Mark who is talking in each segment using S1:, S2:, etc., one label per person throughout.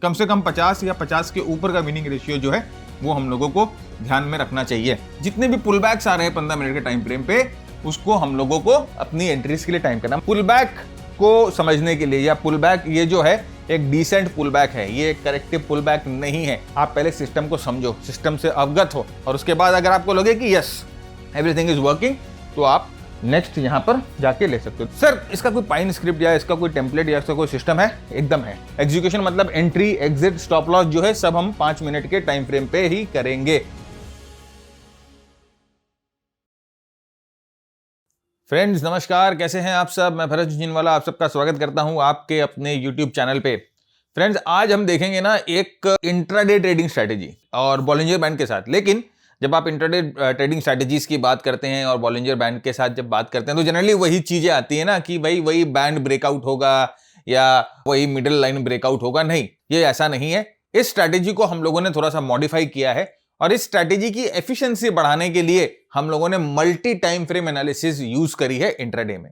S1: कम से कम 50 या 50 के ऊपर का विनिंग रेशियो जो है वो हम लोगों को ध्यान में रखना चाहिए। जितने भी पुल बैक्स आ रहे हैं 15 मिनट के टाइम फ्रेम पे, उसको हम लोगों को अपनी एंट्रीज के लिए टाइम करना। पुल बैक को समझने के लिए, या पुल बैक ये जो है एक डिसेंट पुल बैक है, ये एक करेक्टिव पुल बैक नहीं है। आप पहले सिस्टम को समझो, सिस्टम से अवगत हो, और उसके बाद अगर आपको लगे कि यस एवरीथिंग इज वर्किंग, तो आप नेक्स्ट यहां पर जाके ले सकते हो। सर इसका कोई पाइन स्क्रिप्ट या इसका कोई टेम्पलेट या इसका कोई सिस्टम है? एकदम है। एग्जीक्यूशन मतलब एंट्री, एग्जिट, स्टॉप लॉस जो है सब हम 5 मिनट के टाइम फ्रेम पे ही करेंगे। फ्रेंड्स नमस्कार, कैसे हैं आप सब? मैं भरत झुंझुनवाला आप सबका स्वागत करता हूं आपके अपने यूट्यूब चैनल पे। फ्रेंड्स आज हम देखेंगे ना एक इंट्राडे ट्रेडिंग स्ट्रैटेजी और बॉलिंजर बैंड के साथ। लेकिन जब आप इंट्राडे ट्रेडिंग स्ट्रैटेजीज की बात करते हैं और बॉलिंजर बैंड के साथ जब बात करते हैं, तो जनरली वही चीजें आती है ना कि भाई वही बैंड ब्रेकआउट होगा या वही मिडिल लाइन ब्रेकआउट होगा। नहीं, ये ऐसा नहीं है। इस स्ट्रैटेजी को हम लोगों ने थोड़ा सा मॉडिफाई किया है और इस स्ट्रैटेजी की एफिशिएंसी बढ़ाने के लिए हम लोगों ने multi time frame analysis use करी है इंट्राडे में।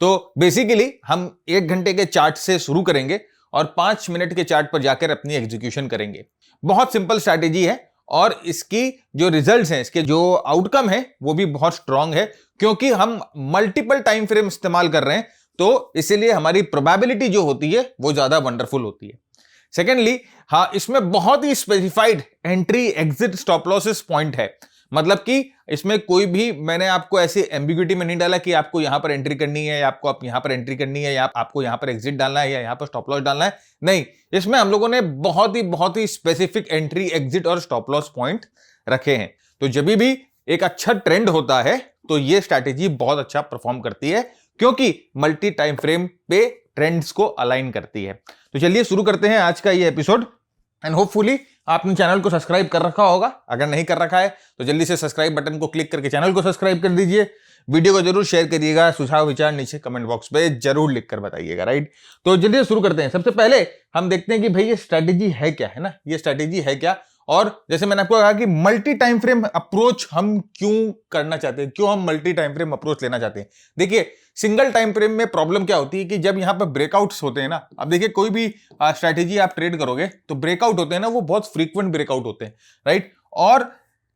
S1: तो बेसिकली हम 1 घंटे के चार्ट से शुरू करेंगे और 5 मिनट के चार्ट पर जाकर अपनी एग्जीक्यूशन करेंगे। बहुत सिंपल स्ट्रैटेजी है और इसकी जो रिजल्ट्स हैं, इसके जो आउटकम है वो भी बहुत स्ट्रांग है, क्योंकि हम मल्टीपल टाइम फ्रेम इस्तेमाल कर रहे हैं, तो इसीलिए हमारी प्रोबेबिलिटी जो होती है वो ज्यादा वंडरफुल होती है। सेकेंडली, हाँ, इसमें बहुत ही specified entry, exit, stop losses point है। मतलब कि इसमें कोई भी मैंने आपको ऐसे एम्बिग्यूटी में नहीं डाला कि आपको यहां पर एंट्री करनी है या आपको आप यहां पर एंट्री करनी है या आपको यहां पर एग्जिट डालना है या यहां पर स्टॉप लॉस डालना है। नहीं, इसमें हम लोगों ने बहुत ही स्पेसिफिक एंट्री, एग्जिट और स्टॉप लॉस पॉइंट रखे हैं। तो जब भी एक अच्छा ट्रेंड होता है तो ये स्ट्रैटेजी बहुत अच्छा परफॉर्म करती है, क्योंकि मल्टी टाइम फ्रेम पे ट्रेंड्स को अलाइन करती है। तो चलिए शुरू करते हैं आज का ये एपिसोड। एंड होपफुली आपने चैनल को सब्सक्राइब कर रखा होगा। अगर नहीं कर रखा है तो जल्दी से सब्सक्राइब बटन को क्लिक करके चैनल को सब्सक्राइब कर दीजिए। वीडियो को जरूर शेयर करिएगा, सुझाव विचार नीचे कमेंट बॉक्स पे जरूर लिखकर बताइएगा, राइट। तो जल्दी से शुरू करते हैं। सबसे पहले हम देखते हैं कि भाई ये स्ट्रैटेजी है क्या, है ना, ये स्ट्रैटेजी है क्या। और जैसे मैंने आपको कहा कि मल्टी टाइम फ्रेम अप्रोच हम क्यों करना चाहते हैं, क्यों हम मल्टी टाइम फ्रेम अप्रोच लेना चाहते हैं। देखिए सिंगल टाइम फ्रेम में प्रॉब्लम क्या होती है कि जब यहां पर ब्रेकआउट्स होते हैं ना, अब देखिए कोई भी स्ट्रैटेजी आप ट्रेड करोगे तो ब्रेकआउट होते हैं ना, वो बहुत फ्रीक्वेंट ब्रेकआउट होते हैं, राइट। और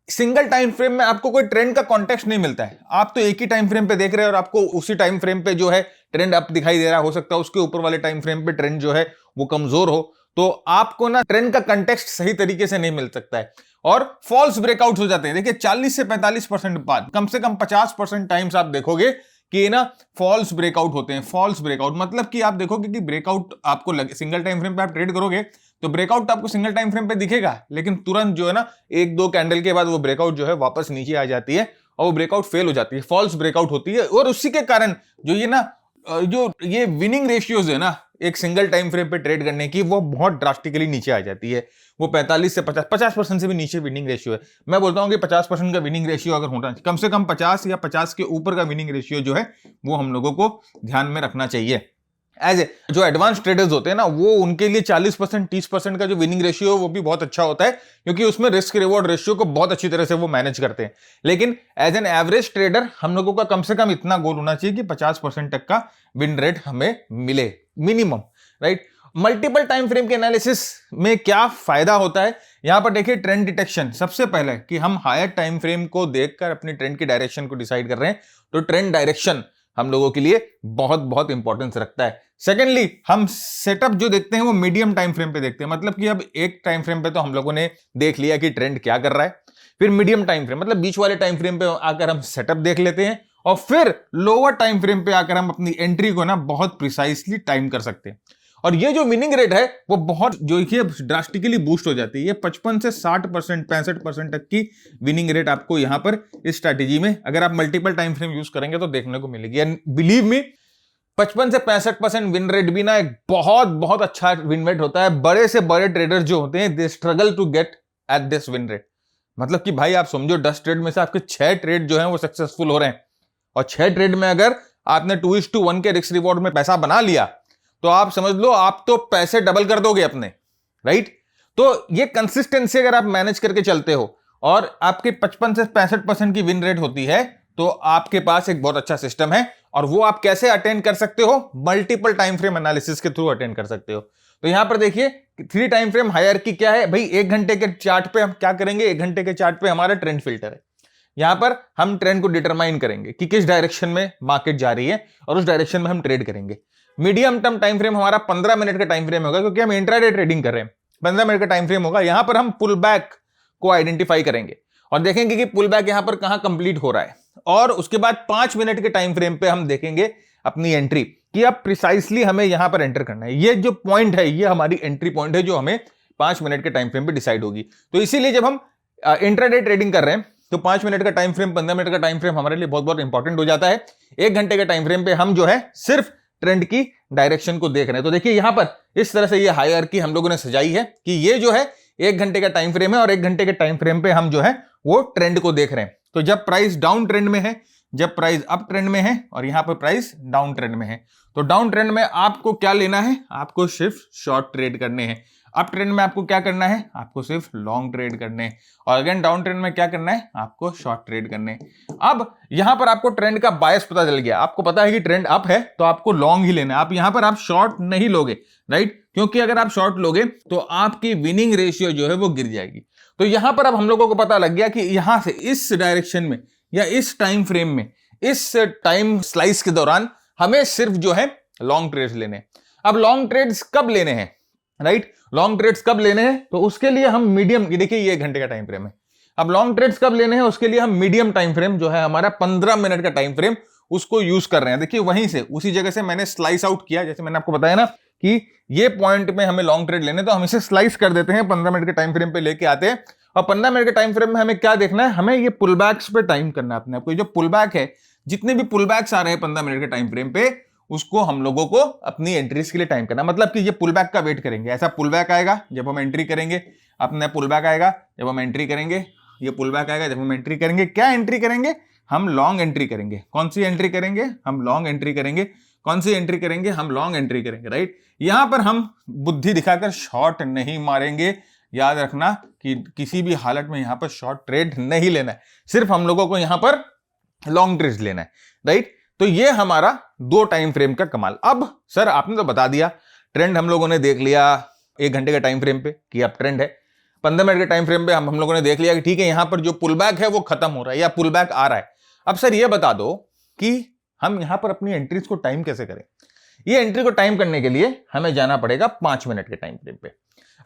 S1: सिंगल टाइम फ्रेम में आपको कोई ट्रेंड का कॉन्टेक्स्ट नहीं मिलता है। आप तो एक ही टाइम फ्रेम पे देख रहे हैं और आपको उसी टाइम फ्रेम पे जो है ट्रेंड अप दिखाई दे रहा, हो सकता है उसके ऊपर वाले टाइम फ्रेम पे ट्रेंड जो है वो कमजोर हो, तो आपको ना ट्रेंड का कंटेक्स्ट सही तरीके से नहीं मिल सकता है और फॉल्स ब्रेकआउट हो जाते हैं। देखिए 40 से 45% बाद कम से कम 50% टाइम्स आप देखोगे कि ना फॉल्स ब्रेकआउट होते हैं। फॉल्स ब्रेकआउट मतलब कि आप देखोगे कि ब्रेकआउट आपको सिंगल टाइम फ्रेम पे आप ट्रेड करोगे तो ब्रेकआउट आपको सिंगल टाइम फ्रेम पे दिखेगा, लेकिन तुरंत जो है ना 1-2 कैंडल के बाद वो ब्रेकआउट जो है वापस नीचे आ जाती है और वो ब्रेकआउट फेल हो जाती है, फॉल्स ब्रेकआउट होती है। और उसी के कारण जो ये विनिंग रेशियोज है ना एक सिंगल टाइम फ्रेम पे ट्रेड करने की, वो बहुत ड्रास्टिकली नीचे आ जाती है। वो 45 से 50% से भी नीचे विनिंग रेशियो है। मैं बोलता हूं कि 50% का विनिंग रेशियो अगर होना, कम से कम 50 या 50 के ऊपर का विनिंग रेशियो जो है वो हम लोगों को ध्यान में रखना चाहिए। जो एडवांस ट्रेडर्स होते हैं ना, वो उनके लिए 40%, 30% का जो विनिंग रेशियो है वो भी बहुत अच्छा होता है, क्योंकि उसमें रिस्क रिवॉर्ड रेशियो को बहुत अच्छी तरह से वो मैनेज करते हैं। लेकिन एज एन एवरेज ट्रेडर हम लोगों का कम से कम इतना गोल होना चाहिए कि 50% तक का विन रेट हमें मिले minimum, right. Multiple time frame के एनालिसिस में क्या फायदा होता है, यहां पर देखिए ट्रेंड डिटेक्शन। सबसे पहले कि हम हायर टाइम फ्रेम को देखकर अपनी ट्रेंड की डायरेक्शन को डिसाइड कर रहे हैं, तो ट्रेंड डायरेक्शन हम लोगों के लिए बहुत इंपॉर्टेंस रखता है। सेकेंडली, हम सेटअप जो देखते हैं वो मीडियम टाइम फ्रेम पे देखते हैं। मतलब कि अब एक टाइम फ्रेम पे तो हम लोगों ने देख लिया कि ट्रेंड क्या कर रहा है, फिर मीडियम टाइम फ्रेम मतलब बीच वाले टाइम फ्रेम पे आकर हम सेटअप देख लेते हैं और फिर लोअर टाइम फ्रेम पे आकर हम अपनी एंट्री को ना बहुत प्रिसाइसली टाइम कर सकते हैं। और ये जो विनिंग रेट है वो बहुत जो ड्रास्टिकली बूस्ट हो जाती है। ये 55 से 60%, 65% तक की विनिंग रेट आपको यहां पर इस स्ट्रैटेजी में अगर आप मल्टीपल टाइम फ्रेम यूज करेंगे तो देखने को मिलेगी। एंड बिलीव मी, 55 से 65% विन रेट भी ना एक बहुत अच्छा विन रेट होता है। बड़े से बड़े ट्रेडर जो होते हैं they struggle to get at this win rate. मतलब कि भाई आप समझो 10 ट्रेड में से आपके 6 ट्रेड जो हैं वो सक्सेसफुल हो रहे हैं, और 6 ट्रेड में अगर आपने 2:1 के रिस्क रिवॉर्ड में पैसा बना लिया तो आप समझ लो आप तो पैसे डबल कर दोगे अपने, राइट। तो ये कंसिस्टेंसी अगर आप मैनेज करके चलते हो और आपके 55 से 65% की विन रेट होती है तो आपके पास एक बहुत अच्छा सिस्टम है। और वो आप कैसे अटेंड कर सकते हो? मल्टीपल टाइम फ्रेम एनालिसिस के थ्रू अटेंड कर सकते हो। तो यहां पर देखिए 3 टाइम फ्रेम हायरार्की क्या है भाई, 1 घंटे के चार्ट पे हम क्या करेंगे, 1 घंटे के चार्ट पे हमारा ट्रेंड फिल्टर है। यहां पर हम ट्रेंड को डिटरमाइन करेंगे कि किस डायरेक्शन में मार्केट जा रही है और उस डायरेक्शन में हम ट्रेड करेंगे। मीडियम टर्म टाइम फ्रेम हमारा 15 मिनट का टाइम फ्रेम होगा, क्योंकि हम इंट्राडे ट्रेडिंग कर रहे हैं। 15 मिनट का टाइम फ्रेम होगा। यहां पर हम पुल बैक को आइडेंटिफाई करेंगे और देखेंगे कि पुल बैक यहां पर कहां कंप्लीट हो रहा है, और उसके बाद 5 मिनट के टाइम फ्रेम पे हम देखेंगे अपनी एंट्री कि अब प्रिसाइसली हमें यहां पर एंटर करना है। ये जो पॉइंट है ये हमारी एंट्री पॉइंट है, जो हमें 5 मिनट के टाइम फ्रेम पे डिसाइड होगी। तो इसीलिए जब हम इंट्राडे ट्रेडिंग कर रहे हैं तो 5 मिनट का टाइम फ्रेम, 15 मिनट का टाइम फ्रेम हमारे लिए बहुत बहुत इंपॉर्टेंट हो जाता है। 1 घंटे के टाइम फ्रेम पे हम जो है सिर्फ ट्रेंड की डायरेक्शन को देख रहे हैं। तो देखिए यहां पर इस तरह से ये हायरार्की हम लोगों ने सजाई है कि ये जो है 1 घंटे का टाइम फ्रेम है और 1 घंटे के टाइम फ्रेम पे हम जो है वो ट्रेंड को देख रहे हैं। तो जब प्राइस डाउन ट्रेंड में है, जब प्राइस अप ट्रेंड में है और यहां पर प्राइस डाउन ट्रेंड में है, तो डाउन ट्रेंड में आपको क्या लेना है, आपको सिर्फ शॉर्ट ट्रेड करने हैं। अप ट्रेंड में आपको क्या करना है, आपको सिर्फ लॉन्ग ट्रेड करने हैं। और अगेन डाउन ट्रेंड में क्या करना है, आपको शॉर्ट ट्रेड करने हैं। अब यहां पर आपको ट्रेंड का बायस पता चल गया, आपको पता है कि ट्रेंड अप है तो आपको लॉन्ग ही लेना है। आप यहां पर आप शॉर्ट नहीं लोगे, राइट, क्योंकि अगर आप शॉर्ट लोगे तो आपकी विनिंग रेशियो जो है वो गिर जाएगी। तो यहां पर अब हम लोगों को पता लग गया कि यहां से इस डायरेक्शन में या इस टाइम फ्रेम में, इस टाइम स्लाइस के दौरान हमें सिर्फ जो है लॉन्ग ट्रेड्स लेने हैं। अब लॉन्ग ट्रेड्स कब लेने हैं, राइट, लॉन्ग ट्रेड्स कब लेने हैं, तो उसके लिए हम मीडियम, देखिए ये 1 घंटे का टाइम फ्रेम है। अब लॉन्ग ट्रेड्स कब लेने हैं, उसके लिए हम मीडियम टाइम फ्रेम जो है हमारा 15 मिनट का टाइम फ्रेम, उसको यूज कर रहे हैं। देखिए वहीं से उसी जगह से मैंने स्लाइस आउट किया, जैसे मैंने आपको बताया ना कि ये पॉइंट में हमें लॉन्ग ट्रेड लेने, तो हम इसे स्लाइस कर देते हैं, 15 मिनट के टाइम फ्रेम पे लेके आते हैं। और 15 मिनट के टाइम फ्रेम में हमें क्या देखना है, हमें ये पुल बैक्स पे टाइम करना है अपने आपको। जो पुल बैक है, जितने भी पुल बैक्स आ रहे हैं 15 मिनट के टाइम फ्रेम पे, उसको हम लोगों को अपनी एंट्रीज के लिए टाइम करना। मतलब कि ये पुल बैक का वेट करेंगे। ऐसा पुल बैक आएगा जब हम एंट्री करेंगे, अपना पुल बैक आएगा जब हम एंट्री करेंगे, ये पुल बैक आएगा जब हम एंट्री करेंगे। क्या एंट्री करेंगे, हम लॉन्ग एंट्री करेंगे। कौन सी एंट्री करेंगे, हम लॉन्ग एंट्री करेंगे। कौन सी एंट्री करेंगे, हम लॉन्ग एंट्री करेंगे, राइट। यहां पर हम बुद्धि दिखाकर शॉर्ट नहीं मारेंगे। याद रखना कि किसी भी हालत में यहां पर शॉर्ट ट्रेड नहीं लेना है, सिर्फ हम लोगों को यहां पर लॉन्ग ट्रेड लेना है, राइट। तो ये हमारा 2 टाइम फ्रेम का कमाल। अब सर आपने तो बता दिया, ट्रेंड हम लोगों ने देख लिया 1 घंटे के टाइम फ्रेम पे कि अब ट्रेंड है। 15 मिनट के टाइम फ्रेम पे हम लोगों ने देख लिया कि ठीक है यहां पर जो पुल बैक है वो खत्म हो रहा है या पुल बैक आ रहा है। अब सर ये बता दो कि हम यहां पर अपनी एंट्रीज को टाइम कैसे करें। ये एंट्री को टाइम करने के लिए हमें जाना पड़ेगा 5 मिनट के टाइम फ्रेम पे।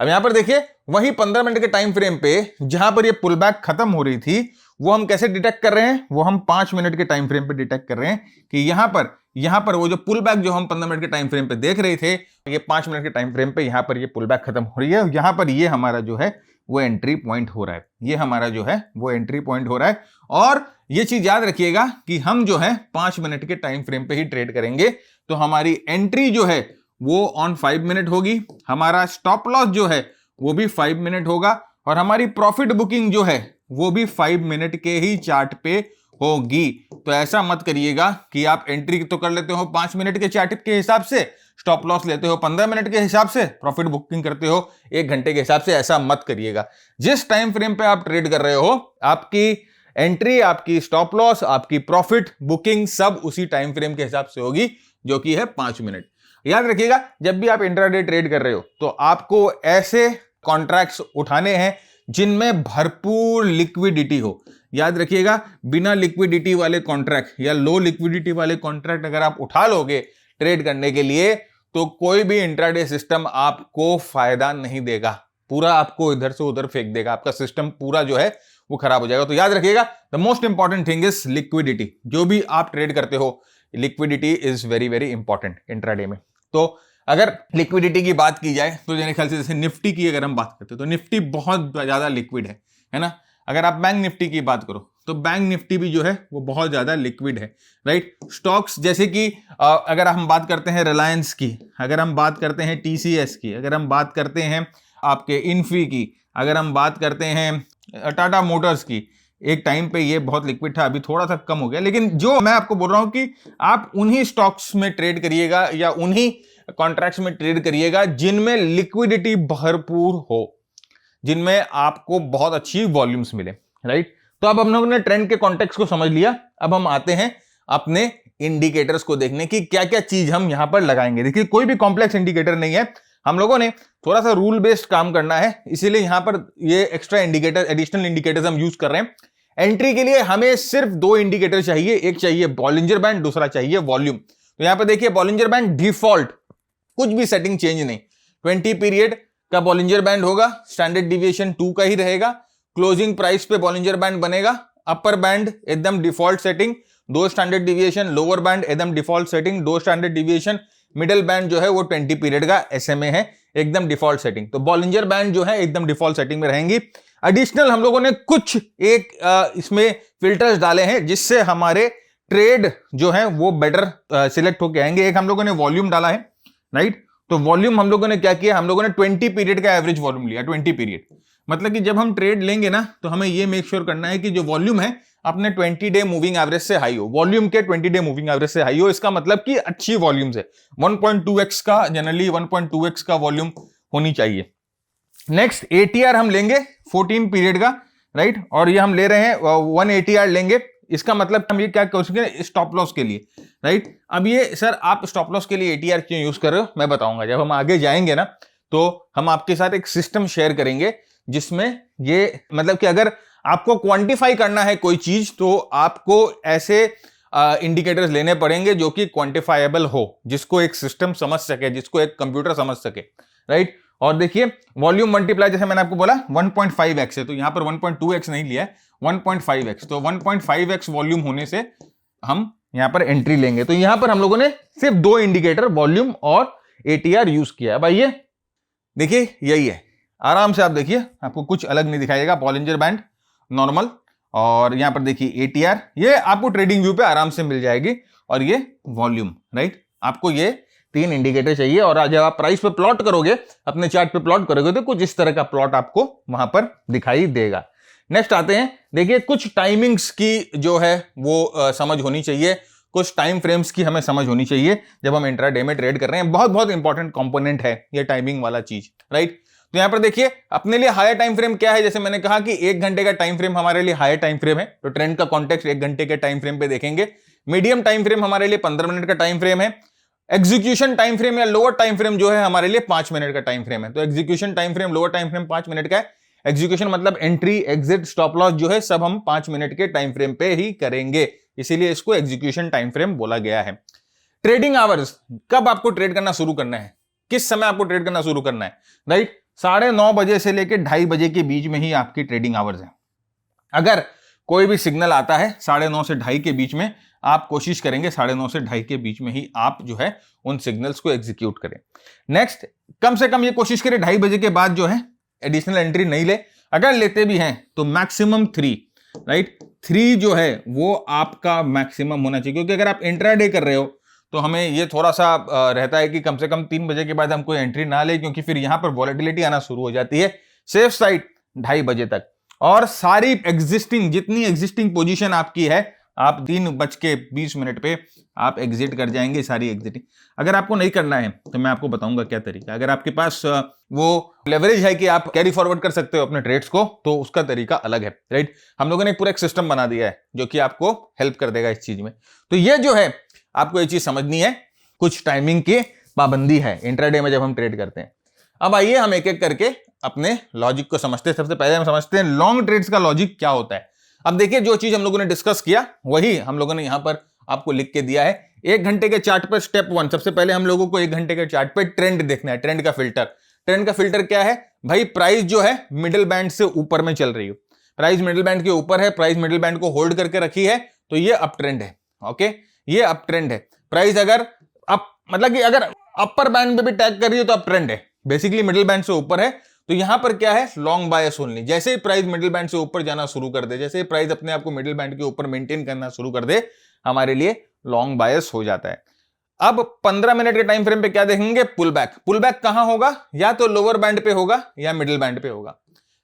S1: अब यहां पर देखिए वही 15 मिनट के टाइम फ्रेम पे जहां पर ये पुल बैक खत्म हो रही थी, वो हम कैसे डिटेक्ट कर रहे हैं, वो हम 5 मिनट के टाइम फ्रेम पे डिटेक्ट कर रहे हैं कि यहां पर वो जो पुल बैक जो हम 15 मिनट के टाइम फ्रेम पे देख रहे थे, ये 5 मिनट के टाइम फ्रेम पे यहां पर ये पुल बैक खत्म हो रही है। यहां पर ये हमारा जो है वो एंट्री पॉइंट हो रहा है, ये हमारा जो है वो एंट्री पॉइंट हो रहा है। और ये चीज याद रखिएगा कि हम जो है 5 मिनट के टाइम फ्रेम पे ही ट्रेड करेंगे, तो हमारी एंट्री जो है वो ऑन 5 मिनट होगी, हमारा स्टॉप लॉस जो है वो भी 5 मिनट होगा, और हमारी प्रॉफिट बुकिंग जो है वो भी 5 मिनट के ही चार्ट पे होगी। तो ऐसा मत करिएगा कि आप एंट्री तो कर लेते हो 5 मिनट के चार्ट के हिसाब से, स्टॉप लॉस लेते हो 15 मिनट के हिसाब से, प्रॉफिट बुकिंग करते हो 1 घंटे के हिसाब से। ऐसा मत करिएगा। जिस टाइम फ्रेम पे आप ट्रेड कर रहे हो, आपकी एंट्री, आपकी स्टॉप लॉस, आपकी प्रॉफिट बुकिंग सब उसी टाइम फ्रेम के हिसाब से होगी, जो कि है 5 मिनट। याद रखिएगा जब भी आप इंट्राडे ट्रेड कर रहे हो तो आपको ऐसे कॉन्ट्रैक्ट्स उठाने हैं जिनमें भरपूर लिक्विडिटी हो। याद रखिएगा बिना लिक्विडिटी वाले कॉन्ट्रैक्ट या लो लिक्विडिटी वाले कॉन्ट्रैक्ट अगर आप उठा लोगे ट्रेड करने के लिए, तो कोई भी इंट्राडे सिस्टम आपको फायदा नहीं देगा, पूरा आपको इधर से उधर फेंक देगा, आपका सिस्टम पूरा जो है वो खराब हो जाएगा। तो याद रखिएगा the most important thing is liquidity. जो भी आप ट्रेड करते हो, liquidity is very very important intraday में। तो अगर लिक्विडिटी की बात की जाए तो मेरे ख्याल से जैसे निफ्टी की अगर हम बात करते हैं तो निफ्टी बहुत ज्यादा लिक्विड है ना। अगर आप बैंक निफ्टी की बात करो तो बैंक निफ्टी भी जो है वो बहुत ज्यादा लिक्विड है, राइट। स्टॉक्स जैसे कि अगर हम बात करते हैं रिलायंस की, अगर हम बात करते हैं टीसीएस की, अगर हम बात करते हैं आपके इन्फी की, अगर हम बात करते हैं टाटा मोटर्स की, एक टाइम पे ये बहुत लिक्विड था, अभी थोड़ा सा कम हो गया। लेकिन जो मैं आपको बोल रहा हूं कि आप उन्हीं स्टॉक्स में ट्रेड करिएगा या उन्हीं कॉन्ट्रैक्ट्स में ट्रेड करिएगा जिनमें लिक्विडिटी भरपूर हो, जिनमें आपको बहुत अच्छी वॉल्यूम्स मिले, राइट। तो अब हम लोगों ने ट्रेंड के कॉन्टेक्स्ट को समझ लिया। अब हम आते हैं अपने इंडिकेटर्स को देखने की क्या क्या चीज हम यहां पर लगाएंगे। देखिए कोई भी कॉम्प्लेक्स इंडिकेटर नहीं है, हम लोगों ने थोड़ा सा रूल बेस्ड काम करना है, इसीलिए यहां पर ये एक्स्ट्रा इंडिकेटर, एडिशनल इंडिकेटर्स हम यूज कर रहे हैं। एंट्री के लिए हमें सिर्फ 2 इंडिकेटर चाहिए, एक चाहिए बॉलिंजर बैंड, दूसरा चाहिए वॉल्यूम। तो यहां पर देखिए बॉलिंजर बैंड डिफॉल्ट, कुछ भी सेटिंग चेंज नहीं, 20 पीरियड का बॉलिंजर बैंड होगा, स्टैंडर्ड डिविएशन 2 का ही रहेगा, क्लोजिंग प्राइस पे बॉलिंजर बैंड बनेगा, अपर बैंड एकदम default setting, 2 standard deviation, lower band एकदम default setting, 2 standard deviation, middle band जो है वो 20 पीरियड का SMA है, एकदम डिफॉल्ट सेटिंग। तो बॉलिंजर बैंड जो है एकदम डिफॉल्ट सेटिंग में रहेंगी। एडिशनल हम लोगों ने कुछ इसमें फिल्टर्स डाले हैं जिससे हमारे ट्रेड जो है वो बेटर सिलेक्ट होके आएंगे। एक हम लोगों ने वॉल्यूम डाला है, राइट। तो वॉल्यूम हम लोगों ने क्या किया, हम लोगों ने 20 पीरियड का एवरेज वॉल्यूम लिया, 20 पीरियड। मतलब कि जब हम ट्रेड लेंगे ना तो हमें ये मेक श्योर करना है कि जो वॉल्यूम है अपने 20 डे मूविंग एवरेज से हाई हो, वॉल्यूम के 20 डे मूविंग एवरेज से हाई हो। इसका मतलब कि अच्छी वॉल्यूम से 1.2x का, जनरली 1.2x का वॉल्यूम होनी चाहिए। नेक्स्ट ATR हम लेंगे 14 पीरियड का, राइट, और ये हम ले रहे हैं 1 ATR लेंगे। इसका मतलब हम ये क्या कर सकते हैं, स्टॉप लॉस के लिए, राइट। अब ये सर आप स्टॉप लॉस के लिए ATR क्यों यूज कर रहे हो, मैं बताऊंगा। जब हम आगे जाएंगे ना तो हम आपके साथ एक सिस्टम शेयर करेंगे जिसमें ये मतलब कि अगर आपको क्वांटिफाई करना है कोई चीज तो आपको ऐसे इंडिकेटर्स लेने पड़ेंगे जो कि क्वांटिफाइबल हो, जिसको एक सिस्टम समझ सके, जिसको एक कंप्यूटर समझ सके, राइट। और देखिए वॉल्यूम मल्टीप्लाई, जैसे मैंने आपको बोला 1.5x है, तो यहां पर 1.2x नहीं लिया है, 1.5x। तो 1.5x वॉल्यूम होने से हम यहां पर एंट्री लेंगे। तो यहां पर हम लोगों ने सिर्फ 2 इंडिकेटर वॉल्यूम और ATR यूज किया है। भाई ये देखिए यही है, आराम से आप देखिए, आपको कुछ अलग नहीं दिखाएगा। बॉलिंजर बैंड नॉर्मल, और यहां पर देखिए ATR, ये आपको ट्रेडिंग व्यू पे आराम से मिल जाएगी, और ये वॉल्यूम, राइट। आपको ये 3 इंडिकेटर चाहिए, और जब आप प्राइस पे प्लॉट करोगे, अपने चार्ट पे प्लॉट करोगे, तो कुछ इस तरह का प्लॉट आपको वहां पर दिखाई देगा। नेक्स्ट आते हैं, देखिए कुछ टाइमिंग्स की जो है वो समझ होनी चाहिए, कुछ टाइम फ्रेम्स की हमें समझ होनी चाहिए जब हम इंट्राडे में ट्रेड कर रहे हैं। बहुत बहुत इंपॉर्टेंट कंपोनेंट है ये टाइमिंग वाला चीज, राइट। तो यहां पर देखिए अपने लिए हायर टाइम फ्रेम क्या है, जैसे मैंने कहा कि 1 घंटे का टाइम फ्रेम हमारे लिए हायर टाइम फ्रेम है, तो ट्रेंड का कॉन्टेक्स्ट 1 घंटे के टाइम फ्रेम पे देखेंगे। मीडियम टाइम फ्रेम हमारे लिए 15 मिनट का टाइम फ्रेम है। एग्जीक्यूशन टाइम फ्रेम या लोअर टाइम फ्रेम जो है हमारे लिए 5 मिनट का टाइम फ्रेम है। तो execution time frame, lower time frame 5 minute का है। एग्जीक्यूशन मतलब एंट्री, एग्जिट, स्टॉप लॉस जो है सब हम 5 मिनट के टाइम फ्रेम पे ही करेंगे, इसीलिए इसको एग्जीक्यूशन टाइम फ्रेम बोला गया है। ट्रेडिंग आवर्स, कब आपको ट्रेड करना शुरू करना है, किस समय आपको ट्रेड करना शुरू करना है, राइट। 9:30 बजे से लेकर 2:30 बजे के बीच में ही आपकी ट्रेडिंग आवर्स है। अगर कोई भी सिग्नल आता है 9:30 से 2:30 के बीच में, आप कोशिश करेंगे 9:30 से 2:30 के बीच में ही आप जो है उन सिग्नल्स को एग्जीक्यूट करें। नेक्स्ट, कम से कम ये कोशिश करें 2:30 बजे के बाद जो है एडिशनल एंट्री नहीं ले, अगर लेते भी हैं तो मैक्सिमम 3, राइट। 3 जो है वो आपका मैक्सिमम होना चाहिए, क्योंकि अगर आप इंट्राडे कर रहे हो तो हमें ये थोड़ा सा रहता है कि कम से कम 3 बजे के बाद हम कोई एंट्री ना ले, क्योंकि फिर यहां पर वॉलेटिलिटी आना शुरू हो जाती है। सेफ साइड 2:30 बजे तक, और सारी एग्जिस्टिंग, जितनी एग्जिस्टिंग पोजीशन आपकी है, आप 3:20 पे आप एग्जिट कर जाएंगे सारी एग्जिटिंग। अगर आपको नहीं करना है तो मैं आपको बताऊंगा क्या तरीका। अगर आपके पास वो लेवरेज है कि आप कैरी फॉरवर्ड कर सकते हो अपने ट्रेड्स को, तो उसका तरीका अलग है, राइट। हम लोगों ने पूरा एक सिस्टम बना दिया है जो कि आपको हेल्प कर देगा इस चीज में। तो ये जो है आपको ये चीज समझनी है, कुछ टाइमिंग की पाबंदी है इंट्राडे में जब हम ट्रेड करते हैं। अब आइए हम एक एक करके अपने लॉजिक को समझते हैं। सबसे पहले हम समझते हैं लॉन्ग ट्रेड्स का लॉजिक क्या होता है। अब देखिए जो चीज हम लोगों ने डिस्कस किया वही हम लोगों ने यहां पर आपको लिख के दिया है। 1 घंटे के चार्ट पर स्टेप 1, सबसे पहले हम लोगों को 1 घंटे के चार्ट पे ट्रेंड देखना है, ट्रेंड का फिल्टर। ट्रेंड का फिल्टर क्या है भाई, प्राइस जो है मिडिल बैंड से ऊपर में चल रही हो, प्राइस मिडिल बैंड के ऊपर है, प्राइस मिडिल बैंड को होल्ड करके रखी है, तो ये अप ट्रेंड है। ओके, ये अप ट्रेंड है। प्राइस अगर अप मतलब कि अगर अपर बैंड में भी टैग कर रही है तो अप ट्रेंड है, बेसिकली मिडिल बैंड से ऊपर है, तो यहां पर क्या है, लॉन्ग बायस ओनली। जैसे ही प्राइस मिडिल बैंड से ऊपर जाना शुरू कर दे, जैसे ही प्राइस अपने आप को मिडिल बैंड के ऊपर मेंटेन करना शुरू कर दे, हमारे लिए लॉन्ग बायस हो जाता है। अब 15 मिनट के टाइम फ्रेम पे क्या देखेंगे, पुल बैक। पुल बैक कहां होगा, या तो लोअर बैंड पे होगा या मिडिल बैंड पे होगा,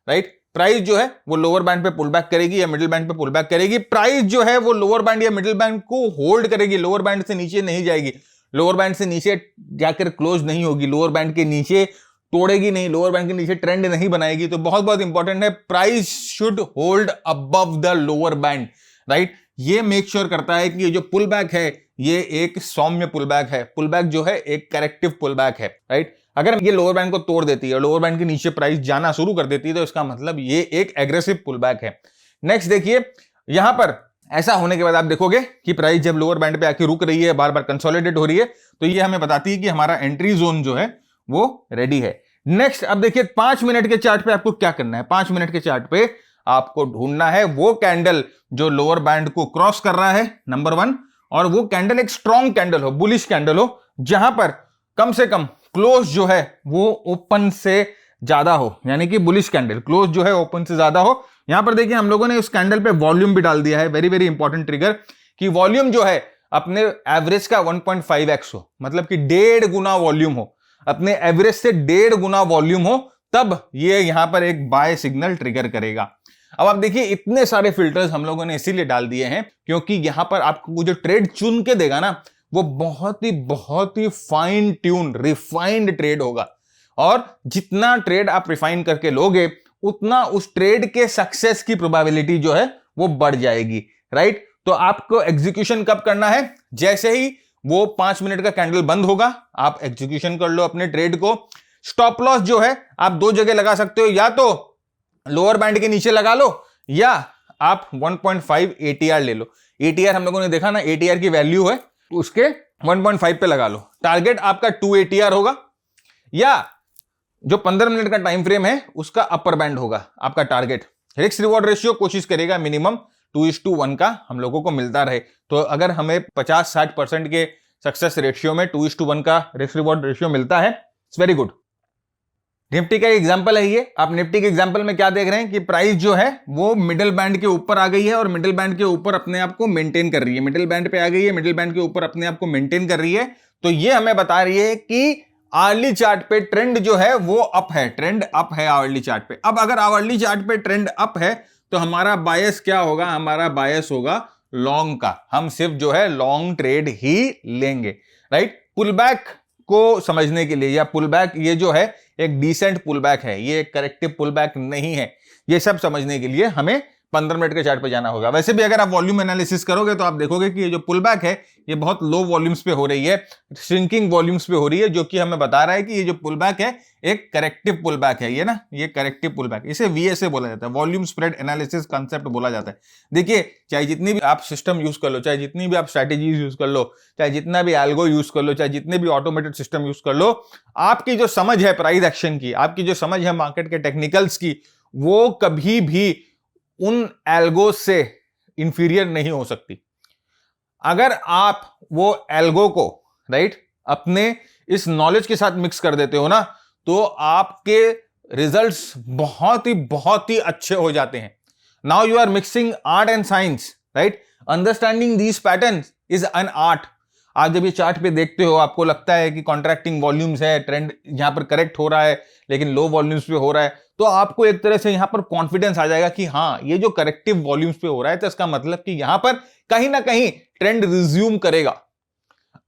S1: राइट। प्राइस जो है वो लोअर बैंड पे पुल बैक करेगी या मिडिल बैंड पे पुल बैक करेगी। प्राइस जो है वो लोअर बैंड या मिडिल बैंड को होल्ड करेगी, लोअर बैंड से नीचे नहीं जाएगी, लोअर बैंड से नीचे जाकर क्लोज नहीं होगी, लोअर बैंड के नीचे तोड़ेगी नहीं, लोअर बैंड के नीचे ट्रेंड नहीं बनाएगी। तो बहुत बहुत इंपॉर्टेंट है, price should hold above the lower band, right. ये मेक श्योर करता है कि ये जो पुल बैक है ये एक सौम्य पुल बैक है, पुल बैक जो है एक करेक्टिव पुल बैक है, राइट। अगर ये लोअर बैंड को तोड़ देती है और लोअर बैंड के नीचे प्राइस जाना शुरू कर देती है तो इसका मतलब ये एक एग्रेसिव पुल बैक है। नेक्स्ट देखिए, यहां पर ऐसा होने के बाद आप देखोगे कि प्राइस जब लोअर बैंड पे आके रुक रही है, बार बार कंसोलिडेट हो रही है, तो ये हमें बताती है कि हमारा एंट्री जोन जो है वो रेडी है। नेक्स्ट अब देखिए 5 मिनट के चार्ट पे आपको क्या करना है। 5 मिनट के चार्ट पे आपको ढूंढना है वो कैंडल जो लोअर बैंड को क्रॉस कर रहा है, नंबर 1, और वो कैंडल एक स्ट्रॉन्ग कैंडल हो, बुलिश कैंडल हो, जहां पर कम से कम क्लोज जो है वो ओपन से ज्यादा हो, यानी कि बुलिश कैंडल क्लोज जो है ओपन से ज्यादा हो। यहां पर देखिए हम लोगों ने उस कैंडल पे वॉल्यूम भी डाल दिया है, वेरी वेरी इंपॉर्टेंट ट्रिगर, कि वॉल्यूम जो है अपने एवरेज का 1.5x हो, मतलब कि 1.5 गुना वॉल्यूम हो, अपने एवरेज से 1.5 गुना वॉल्यूम हो, तब ये यहां पर एक बाय सिग्नल ट्रिगर करेगा। अब आप देखिए इतने सारे फिल्टर्स हम लोगों ने इसीलिए डाल दिए हैं क्योंकि यहां पर आपको जो ट्रेड चुन के देगा ना, वो बहुत ही फाइन ट्यून रिफाइंड ट्रेड होगा, और जितना ट्रेड आप रिफाइन करके लोगे उतना उस ट्रेड के सक्सेस की प्रोबेबिलिटी जो है वो बढ़ जाएगी, राइट। तो आपको एग्जीक्यूशन कब करना है? जैसे ही वो 5 मिनट का कैंडल बंद होगा आप एग्जीक्यूशन कर लो अपने ट्रेड को। स्टॉप लॉस जो है आप 2 जगह लगा सकते हो, या तो लोअर बैंड के नीचे लगा लो, या आप 1.5 ATR ले लो। ATR हम लोगों ने देखा ना, ATR की वैल्यू है उसके 1.5 पे लगा लो। टारगेट आपका 2 ATR होगा, या जो 15 मिनट का टाइम फ्रेम है उसका अपर बैंड होगा आपका टारगेट। रिस्क रिवॉर्ड रेशियो कोशिश करेगा मिनिमम 2:1 का हम लोगों को मिलता रहे। तो अगर हमें 50-60% के सक्सेस रेशियो में 2:1 का रिस्क रिवॉर्ड रेशियो मिलता है, इट्स वेरी गुड। निफ्टी का एग्जांपल है ये। आप निफ्टी के एग्जांपल में क्या देख रहे हैं कि प्राइस जो है वो मिडिल बैंड के ऊपर आ गई है, और मिडिल बैंड के ऊपर अपने आप को मेंटेन कर रही है। मिडिल बैंड पे आ गई है, मिडिल बैंड के ऊपर अपने आप को मेंटेन कर रही है। तो ये हमें बता रही है कि आवर्ली चार्ट पे ट्रेंड जो है वो अप है, ट्रेंड अप है आवर्ली चार्ट पे। अब अगर आवर्ली चार्ट पे ट्रेंड अप है तो हमारा बायस क्या होगा? हमारा बायस होगा लॉन्ग का। हम सिर्फ जो है लॉन्ग ट्रेड ही लेंगे, राइट। पुल बैक को समझने के लिए, या पुल बैक ये जो है एक डिसेंट पुल बैक है, ये एक करेक्टिव पुल बैक नहीं है, ये सब समझने के लिए हमें 15 मिनट के चार्ट पे जाना होगा। वैसे भी अगर आप वॉल्यूम एनालिसिस करोगे तो आप देखोगे कि ये जो पुल बैक है ये बहुत लो वॉल्यूम्स पे हो रही है, श्रिंकिंग वॉल्यूम्स पे हो रही है, जो कि हमें बता रहा है कि ये जो पुल बैक है एक करेक्टिव पुल बैक है। ये ना, ये करेक्टिव पुल बैक, इसे VSA बोला जाता है, वॉल्यूम स्प्रेड एनालिसिस कांसेप्ट बोला जाता है। देखिए, चाहे जितनी भी आप सिस्टम यूज कर लो, चाहे जितनी भी आप स्ट्रैटेजीज यूज कर लो, चाहे जितना भी एल्गो यूज कर लो, चाहे जितने भी ऑटोमेटेड सिस्टम यूज कर लो, आपकी जो समझ है प्राइस एक्शन की, आपकी जो समझ है मार्केट के टेक्निकल्स की, वो कभी भी उन एल्गो से इंफीरियर नहीं हो सकती। अगर आप वो एल्गो को, राइट, अपने इस नॉलेज के साथ मिक्स कर देते हो ना, तो आपके रिजल्ट्स बहुत ही अच्छे हो जाते हैं। Now you are mixing art and science, right. Understanding these patterns is an art. आप जब ये चार्ट पे देखते हो आपको लगता है कि कॉन्ट्रैक्टिंग वॉल्यूम्स है, ट्रेंड यहां पर करेक्ट हो रहा है लेकिन लो वॉल्यूम्स पे हो रहा है, तो आपको एक तरह से यहां पर कॉन्फिडेंस आ जाएगा कि हाँ, ये जो करेक्टिव वॉल्यूम्स पे हो रहा है तो इसका मतलब कि यहां पर कहीं ना कहीं ट्रेंड रिज्यूम करेगा।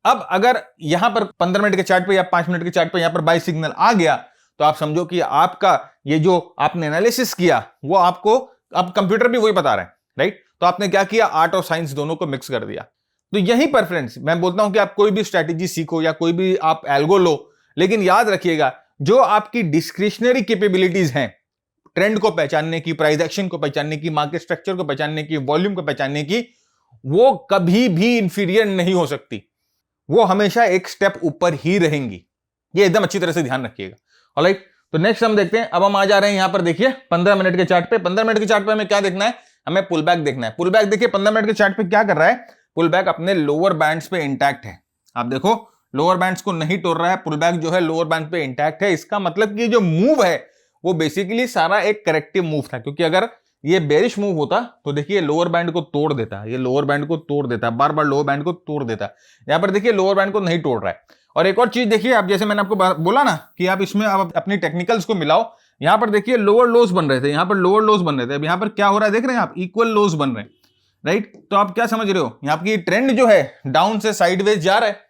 S1: अब अगर यहां पर 15 मिनट के चार्ट पे या 5 मिनट के चार्ट पे यहां पर बाय सिग्नल आ गया, तो आप समझो कि आपका ये जो आपने एनालिसिस किया वो आपको अब कंप्यूटर भी वही बता रहा है, राइट। तो आपने क्या किया? आर्ट और साइंस दोनों को मिक्स कर दिया। तो यहीं पर फ्रेंड्स मैं बोलता हूं कि आप कोई भी स्ट्रैटेजी सीखो या कोई भी आप एल्गो लो, लेकिन याद रखिएगा जो आपकी डिस्क्रिशनरी कैपेबिलिटीज हैं, ट्रेंड को पहचानने की, प्राइस एक्शन को पहचानने की, मार्केट स्ट्रक्चर को पहचानने की, वॉल्यूम को पहचानने की, वो कभी भी इंफीरियर नहीं हो सकती। वो हमेशा एक स्टेप ऊपर ही रहेंगी। ये एकदम अच्छी तरह से ध्यान रखिएगा। ऑलराइट, तो नेक्स्ट हम देखते हैं। अब हम आ जा रहे हैं यहां पर, देखिए 15 मिनट के चार्ट पे। 15 मिनट के चार्ट पे हमें क्या देखना है? हमें पुल बैक देखना है। पुल बैक देखिए 15 मिनट के चार्ट पे क्या कर रहा है? पुल बैक अपने लोअर बैंड्स पे इंटैक्ट है। आप देखो लोअर बैंड्स को नहीं तोड़ रहा है, पुल बैक जो है लोअर बैंड पे इंटैक्ट है। इसका मतलब कि जो मूव है वो बेसिकली सारा एक करेक्टिव मूव था, क्योंकि अगर ये बेरिश मूव होता तो देखिए लोअर बैंड को तोड़ देता, ये लोअर बैंड को तोड़ देता, बार बार लोअर बैंड को तोड़ देता। यहां पर देखिए लोअर बैंड को नहीं तोड़ रहा है। और एक और चीज देखिए, आप जैसे मैंने आपको बोला ना कि आप इसमें आप अपनी टेक्निकल्स को मिलाओ। यहां पर देखिए लोअर लोज बन रहे थे, यहां पर लोअर लोज बन रहे थे। अब यहां पर क्या हो रहा है देख रहे हैं आप? इक्वल लोज बन रहे हैं, राइट। तो आप क्या समझ रहे हो? यहां की ट्रेंड जो है डाउन से साइडवेज जा रहा है।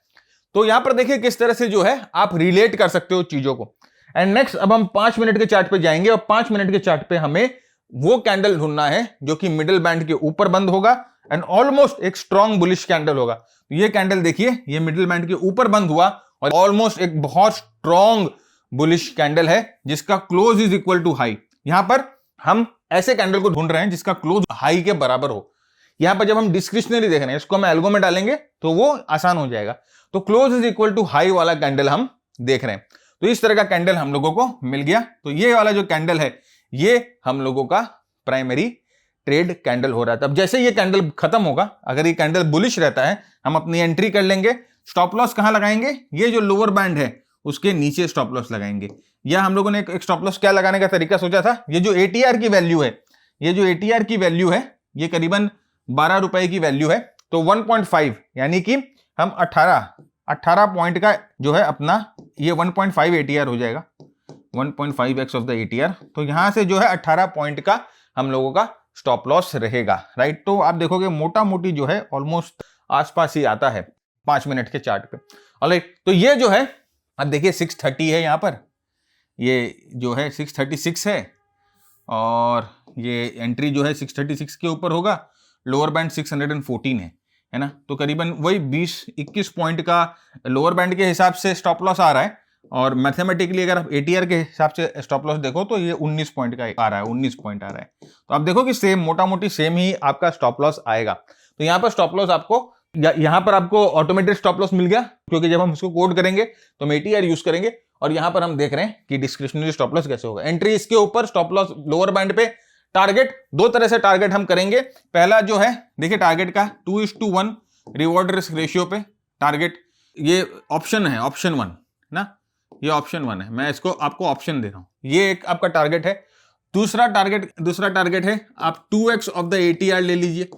S1: तो यहां पर देखिए किस तरह से जो है आप रिलेट कर सकते हो चीजों को। एंड नेक्स्ट अब हम 5 मिनट के चार्ट पे जाएंगे, और 5 मिनट के चार्ट पे हमें वो कैंडल ढूंढना है जो कि मिडिल बैंड के ऊपर बंद होगा एंड ऑलमोस्ट एक स्ट्रॉन्ग बुलिश कैंडल होगा। तो ये कैंडल देखिए, ये मिडिल बैंड के ऊपर बंद हुआ और ऑलमोस्ट एक बहुत स्ट्रॉन्ग बुलिश कैंडल है जिसका close is equal to high. यहां पर हम ऐसे कैंडल को ढूंढ रहे हैं जिसका क्लोज हाई के बराबर हो। यहां पर जब हम डिस्क्रिशनरी देख रहे हैं, इसको हम एल्गो में डालेंगे तो वो आसान हो जाएगा। तो close is equal to high वाला कैंडल हम देख रहे हैं। तो इस तरह का कैंडल हम लोगों को मिल गया। तो ये वाला जो कैंडल है ये हम लोगों का प्राइमरी ट्रेड कैंडल हो रहा था। अब जैसे ये कैंडल खत्म होगा, अगर ये कैंडल बुलिश रहता है, हम अपनी एंट्री कर लेंगे। स्टॉप लॉस कहां लगाएंगे? ये जो लोअर बैंड है उसके नीचे स्टॉप लॉस लगाएंगे। या हम लोगों ने एक स्टॉप लॉस क्या लगाने का तरीका सोचा था, ये जो एटीआर की वैल्यू है, ये जो एटीआर की वैल्यू है ये करीबन 12 रुपए की वैल्यू है। तो 1.5 यानी कि हम 18 पॉइंट का जो है अपना ये 1.5 एटीआर हो जाएगा, 1.5x ऑफ द एटीआर। तो यहां से जो है 18 पॉइंट का हम लोगों का स्टॉप लॉस रहेगा, राइट। तो आप देखोगे मोटा मोटी जो है ऑलमोस्ट आसपास ही आता है 5 मिनट के चार्ट पे। ऑलराइट, तो ये जो है अब देखिए 630 है, यहां पर ये जो है 636 है और ये एंट्री जो है 636 के ऊपर होगा, लोअर बैंड 614 है ना। तो करीबन वही 20-21 पॉइंट का लोअर बैंड के हिसाब से स्टॉप लॉस आ रहा है और मैथमेटिकली अगर आप एटीआर के हिसाब से स्टॉप लॉस देखो तो ये 19 पॉइंट का आ रहा है, 19 पॉइंट आ रहा है। तो आप देखो कि सेम मोटा मोटी सेम ही आपका स्टॉप लॉस आएगा। तो यहाँ पर स्टॉप लॉस आपको यहाँ पर आपको ऑटोमेटेड स्टॉप लॉस मिल गया, क्योंकि जब हम इसको कोड करेंगे तो हम एटीआर यूज करेंगे। और यहां पर हम देख रहे हैं कि डिस्क्रिशनरी स्टॉप लॉस कैसे होगा। एंट्री इसके ऊपर, स्टॉप लॉस लोअर बैंड पे। टारगेट दो तरह से टारगेट हम करेंगे। पहला जो है देखिए टारगेट का 2:1 रिवॉर्ड रिस्क रेशियो पे टारगेट, ये ऑप्शन है, ऑप्शन 1 ना, ये ऑप्शन 1 है, मैं इसको आपको ऑप्शन दे रहा हूं। ये एक आपका टारगेट है। दूसरा टारगेट है आप 2x ऑफ द एटीआर ले लीजिए,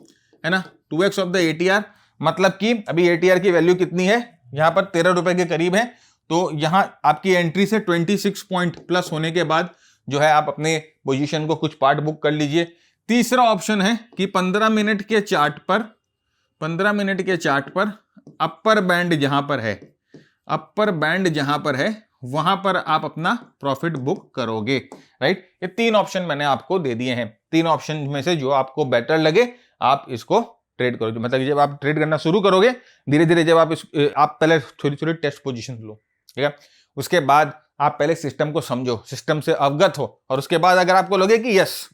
S1: है ना। 2x ऑफ द एटीआर मतलब कि अभी एटीआर की वैल्यू कितनी है, यहां पर 13 रुपए के करीब है। तो यहां आपकी एंट्री से 26 पॉइंट प्लस होने के बाद जो है आप अपने पोजीशन को कुछ पार्ट बुक कर लीजिए। तीसरा ऑप्शन है कि 15 मिनट के चार्ट पर अपर बैंड जहां पर है वहां पर आप अपना प्रॉफिट बुक करोगे, राइट। ये 3 ऑप्शन मैंने आपको दे दिए हैं। 3 ऑप्शन में से जो आपको बेटर लगे आप इसको ट्रेड करो। मतलब जब आप ट्रेड करना शुरू करोगे धीरे धीरे, जब आप पहले थोड़ी टेस्ट पोजीशन लो, ठीक है। उसके बाद आप पहले सिस्टम को समझो, सिस्टम से अवगत हो, और उसके बाद अगर आपको लगे कि यस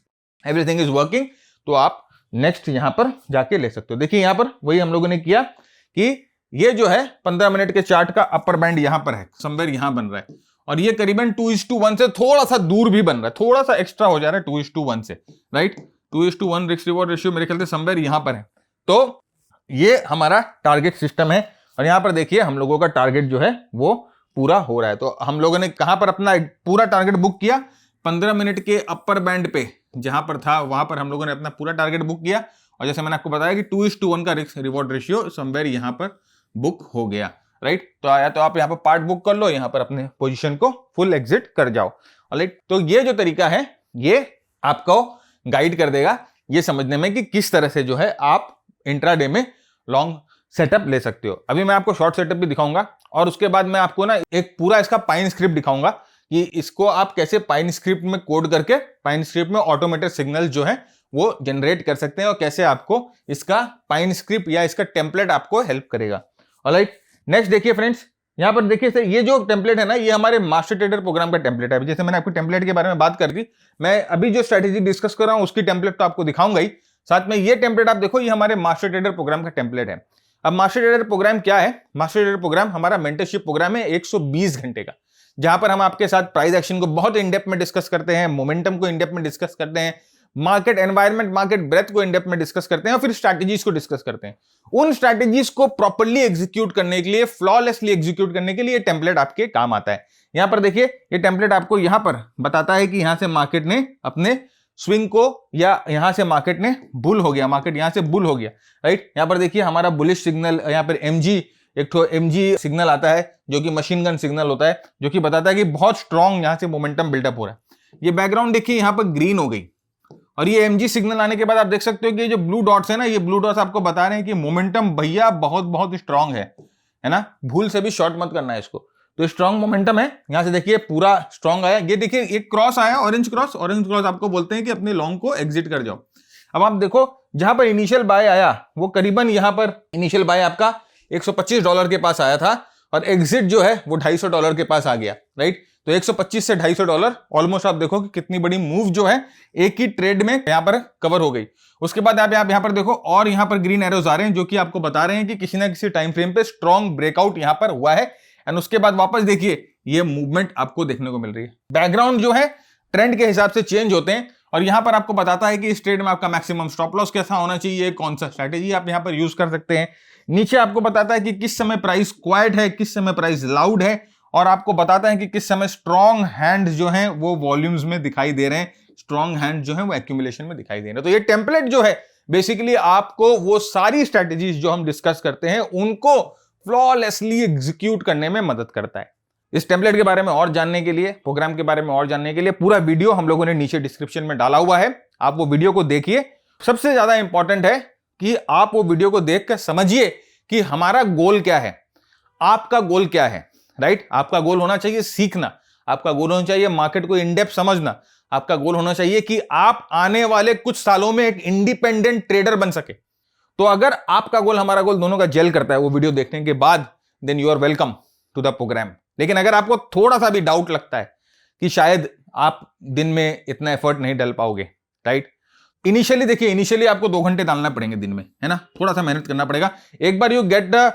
S1: एवरीथिंग इज वर्किंग तो आप नेक्स्ट यहां पर जाके ले सकते हो। देखिए यहां पर वही हम लोगों ने किया कि ये जो है 15 मिनट के चार्ट का अपर बैंड यहां पर है, समवेयर यहां बन रहा है, और ये करीबन 2:1 से थोड़ा सा दूर भी बन रहा है, थोड़ा सा एक्स्ट्रा हो जा रहा है 2:1 से, राइट। 2:1 रिस्क रिवॉर्ड रेशियो मेरे ख्याल से समवेयर यहां पर है। तो ये हमारा टारगेट सिस्टम है और यहां पर देखिए हम लोगों का टारगेट जो है वो पूरा हो रहा है। तो हम लोगों ने कहां पर अपना पूरा टारगेट बुक किया? 15 मिनट के अपर बैंड पे जहां पर था वहां पर हम लोगों ने अपना पूरा टारगेट बुक किया। और जैसे मैंने आपको बताया कि 2:1 का रिस्क रिवॉर्ड रेशियो समवेयर यहां पर बुक हो गया, राइट। तो आया तो आप यहां पर पार्ट बुक कर लो, यहां पर अपने पोजीशन को फुल एग्जिट कर जाओ, राइट। तो ये जो तरीका है ये आपको गाइड कर देगा ये समझने में कि किस तरह से जो है आप इंट्राडे में लॉन्ग सेटअप ले सकते हो। अभी मैं आपको शॉर्ट सेटअप भी दिखाऊंगा और उसके बाद मैं आपको ना एक पूरा इसका पाइन स्क्रिप्ट दिखाऊंगा कि इसको आप कैसे पाइन स्क्रिप्ट में कोड करके पाइन स्क्रिप्ट में ऑटोमेटेड सिग्नल जो है वो जनरेट कर सकते हैं और कैसे आपको इसका पाइन स्क्रिप्ट या इसका टेम्पलेट आपको हेल्प करेगा। ऑलराइट, नेक्स्ट देखिए फ्रेंड्स, यहां पर देखिए ये जो टेम्पलेट है ना ये हमारे मास्टर ट्रेडर प्रोग्राम का टेम्पलेट है। जैसे मैंने आपको टेम्पलेट के बारे में बात कर दी, मैं अभी जो स्ट्रेटेजी डिस्कस कर रहा हूं उसकी टेम्पलेट तो आपको दिखाऊंगा ही, साथ में ये टेम्पलेट आप देखो ये हमारे मास्टर ट्रेडर प्रोग्राम का टेम्पलेट है। अब मास्टर ट्रेडर प्रोग्राम क्या है? मास्टर ट्रेडर प्रोग्राम हमारा मेंटरशिप प्रोग्राम है 120 घंटे का, जहां पर हम आपके साथ प्राइस एक्शन को बहुत इनडेप्थ में डिस्कस करते हैं, मोमेंटम को इनडेप्थ में डिस्कस करते हैं, मार्केट एनवायरनमेंट, मार्केट ब्रेथ को इनडेप्थ में डिस्कस करते हैं और फिर स्ट्रैटेजीज को डिस्कस करते हैं। उन स्ट्रैटेजीज को प्रॉपर्ली एग्जीक्यूट करने के लिए, फ्लॉलेसली एग्जीक्यूट करने के लिए टेम्पलेट आपके काम आता है। यहां पर देखिए ये टेम्पलेट आपको यहां पर बताता है कि यहां से मार्केट ने अपने स्विंग को, या यहां से मार्केट ने बुल हो गया, मार्केट यहां से बुल हो गया, राइट। यहां पर देखिए हमारा बुलिश सिग्नल, यहां पर एक तो एमजी सिग्नल आता है जो कि मशीन गन सिग्नल होता है, जो कि बताता है कि बहुत स्ट्रॉन्ग यहां से मोमेंटम बिल्डअप हो रहा है। ये बैकग्राउंड देखिए यहां पर ग्रीन हो गई और ये एमजी सिग्नल आने के बाद आप देख सकते हो कि ये जो ब्लू डॉट्स है ना, ये ब्लू डॉट्स आपको बता रहे हैं कि मोमेंटम भैया बहुत बहुत स्ट्रांग है ना। भूल से भी शॉर्ट मत करना है इसको। तो स्ट्रांग मोमेंटम है, यहां से देखिए पूरा स्ट्रांग आया। ये देखिए एक क्रॉस आया, ऑरेंज क्रॉस आपको बोलते हैं कि अपने लॉन्ग को एग्जिट कर जाओ। अब आप देखो जहां पर इनिशियल बाय आया वो करीबन यहां पर इनिशियल बाय आपका $125 के पास आया था और एग्जिट जो है वो $250 के पास आ गया, राइट। तो 125 से $250 ऑलमोस्ट आप देखो कि कितनी बड़ी मूव जो है एक ही ट्रेड में यहां पर कवर हो गई। उसके बाद आप यहां पर देखो और यहां पर ग्रीन एरोज आ रहे हैं जो कि आपको बता रहे हैं कि किसी ना किसी टाइम फ्रेम पे स्ट्रॉन्ग ब्रेकआउट यहां पर हुआ है। एंड उसके बाद वापस देखिए ये मूवमेंट आपको देखने को मिल रही है। बैकग्राउंड जो है ट्रेंड के हिसाब से चेंज होते हैं और यहां पर आपको बताता है कि इस ट्रेड में आपका मैक्सिमम स्टॉप लॉस कैसा होना चाहिए, कौन सा स्ट्रैटेजी आप यहां पर यूज कर सकते हैं। नीचे आपको बताता है कि किस समय प्राइस क्वाइट है, किस समय प्राइस लाउड है, और आपको बताता है कि किस समय स्ट्रॉन्ग हैंड जो है वो वॉल्यूम्स में दिखाई दे रहे हैं, स्ट्रॉन्ग हैंड जो है वो एक्यूमुलेशन में दिखाई दे रहे हैं। तो ये टेम्पलेट जो है बेसिकली आपको वो सारी स्ट्रैटेजीज जो हम डिस्कस करते हैं उनको फ्लॉलेसली एग्जीक्यूट करने में मदद करता है। इस टेम्पलेट के बारे में और जानने के लिए, प्रोग्राम के बारे में और जानने के लिए पूरा वीडियो हम लोगों ने नीचे डिस्क्रिप्शन में डाला हुआ है, आप वो वीडियो को देखिए। सबसे ज्यादा इंपॉर्टेंट है कि आप वो वीडियो को देखकर समझिए कि हमारा गोल क्या है, आपका गोल क्या है, राइट। आपका गोल होना चाहिए सीखना, आपका गोल होना चाहिए मार्केट को इन डेप्थ समझना, आपका गोल होना चाहिए कि आप आने वाले कुछ सालों में एक इंडिपेंडेंट ट्रेडर बन सके। तो अगर आपका गोल हमारा गोल दोनों का जेल करता है वो वीडियो देखने के बाद, then you are welcome to the programme. लेकिन अगर आपको थोड़ा सा भी डाउट लगता है कि शायद आप दिन में इतना एफर्ट नहीं डाल पाओगे, राइट। इनिशियली देखिए, इनिशियली आपको 2 घंटे डालना पड़ेंगे दिन में, है ना, थोड़ा सा मेहनत करना पड़ेगा। एक बार you get the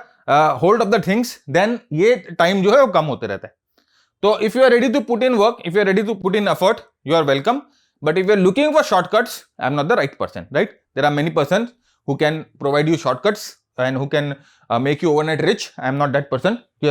S1: hold of the things, then ये टाइम जो है वो कम होते रहता है। तो if you are ready to put in work, if you are ready to put in effort, you are welcome. But if you are looking for shortcuts, I am not the right person, right. There are many person who can provide you shortcuts and who can make you overnight rich. I am not that person कि